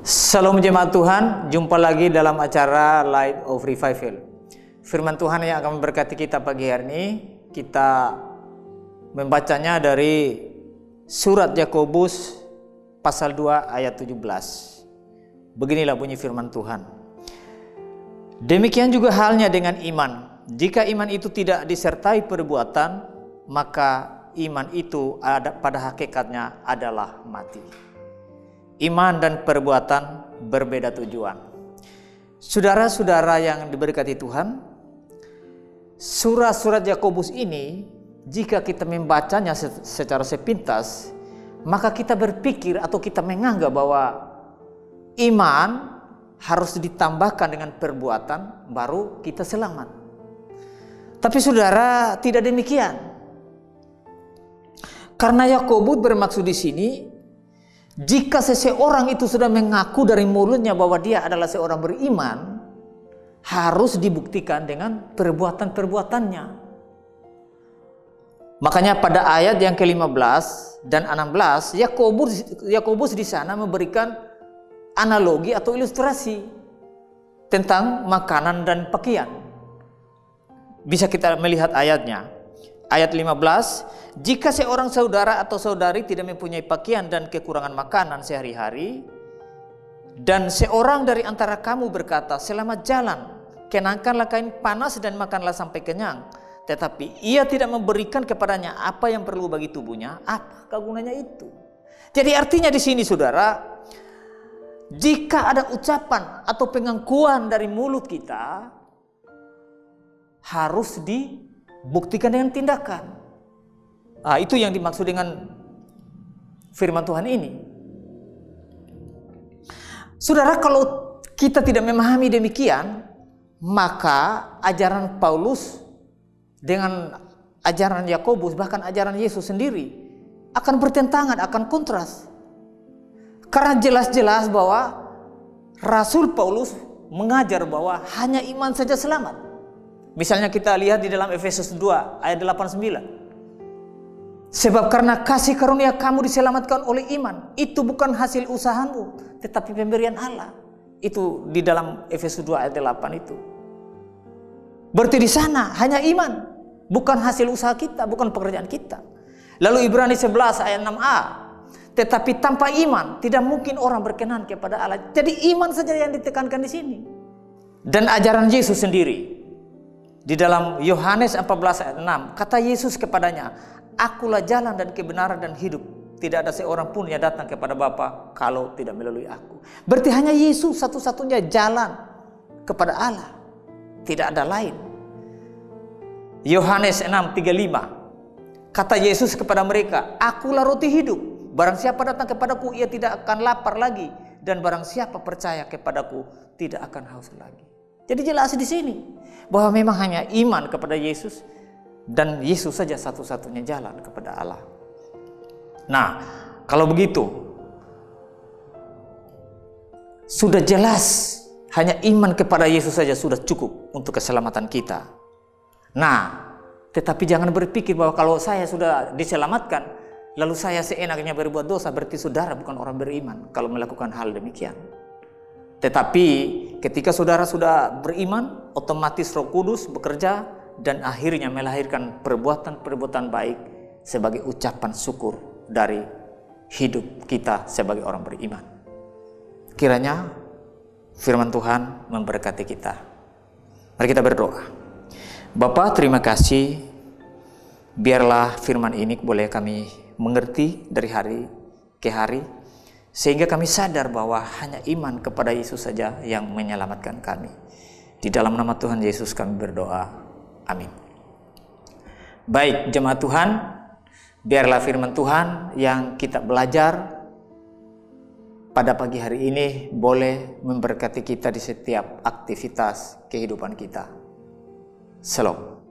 Salam jemaat Tuhan, jumpa lagi dalam acara Light of Revival. Firman Tuhan yang akan memberkati kita pagi hari ini, kita membacanya dari surat Yakobus pasal 2 ayat 17. Beginilah bunyi firman Tuhan. Demikian juga halnya dengan iman. Jika iman itu tidak disertai perbuatan, maka iman itu pada hakikatnya adalah mati. Iman dan perbuatan berbeda tujuan. Saudara-saudara yang diberkati Tuhan, surat-surat Yakobus ini jika kita membacanya secara sepintas, maka kita berpikir atau kita menganggap bahwa iman harus ditambahkan dengan perbuatan baru kita selamat. Tapi saudara, tidak demikian. Karena Yakobus bermaksud di sini, jika seseorang itu sudah mengaku dari mulutnya bahwa dia adalah seorang beriman, harus dibuktikan dengan perbuatan-perbuatannya. Makanya pada ayat yang ke-15 dan 16, Yakobus di sana memberikan analogi atau ilustrasi tentang makanan dan pakaian. Bisa kita melihat ayatnya. Ayat 15, jika seorang saudara atau saudari tidak mempunyai pakaian dan kekurangan makanan sehari-hari, dan seorang dari antara kamu berkata, selamat jalan, kenakanlah kain panas dan makanlah sampai kenyang, tetapi ia tidak memberikan kepadanya apa yang perlu bagi tubuhnya, apa gunanya itu? Jadi artinya di sini saudara, jika ada ucapan atau pengakuan dari mulut kita, harus dibuktikan dengan tindakan. Itu yang dimaksud dengan firman Tuhan ini. Saudara, kalau kita tidak memahami demikian, maka ajaran Paulus dengan ajaran Yakobus, bahkan ajaran Yesus sendiri akan bertentangan, akan kontras. Karena jelas-jelas bahwa Rasul Paulus mengajar bahwa hanya iman saja selamat. Misalnya kita lihat di dalam Efesus 2 ayat 89. Sebab karena kasih karunia kamu diselamatkan oleh iman, itu bukan hasil usahamu, tetapi pemberian Allah. Itu di dalam Efesus 2 ayat 8 itu. Berarti di sana hanya iman, bukan hasil usaha kita, bukan pekerjaan kita. Lalu Ibrani 11 ayat 6a, tetapi tanpa iman tidak mungkin orang berkenan kepada Allah. Jadi iman saja yang ditekankan di sini. Dan ajaran Yesus sendiri di dalam Yohanes 14 ayat 6, kata Yesus kepadanya, akulah jalan dan kebenaran dan hidup. Tidak ada seorang pun yang datang kepada Bapa kalau tidak melalui aku. Berarti hanya Yesus satu-satunya jalan kepada Allah. Tidak ada lain. Yohanes 6:35, kata Yesus kepada mereka, akulah roti hidup. Barang siapa datang kepadaku, ia tidak akan lapar lagi. Dan barang siapa percaya kepadaku, tidak akan haus lagi. Jadi jelas di sini bahwa memang hanya iman kepada Yesus, dan Yesus saja satu-satunya jalan kepada Allah. Nah, kalau begitu, sudah jelas hanya iman kepada Yesus saja sudah cukup untuk keselamatan kita. Nah, tetapi jangan berpikir bahwa kalau saya sudah diselamatkan, lalu saya seenaknya berbuat dosa, berarti saudara bukan orang beriman kalau melakukan hal demikian. Tetapi ketika saudara sudah beriman, otomatis Roh Kudus bekerja dan akhirnya melahirkan perbuatan-perbuatan baik sebagai ucapan syukur dari hidup kita sebagai orang beriman. Kiranya firman Tuhan memberkati kita. Mari kita berdoa. Bapa, terima kasih. Biarlah firman ini boleh kami mengerti dari hari ke hari, sehingga kami sadar bahwa hanya iman kepada Yesus saja yang menyelamatkan kami. Di dalam nama Tuhan Yesus kami berdoa. Amin. Baik jemaat Tuhan, biarlah firman Tuhan yang kita belajar pada pagi hari ini boleh memberkati kita di setiap aktivitas kehidupan kita. Shalom.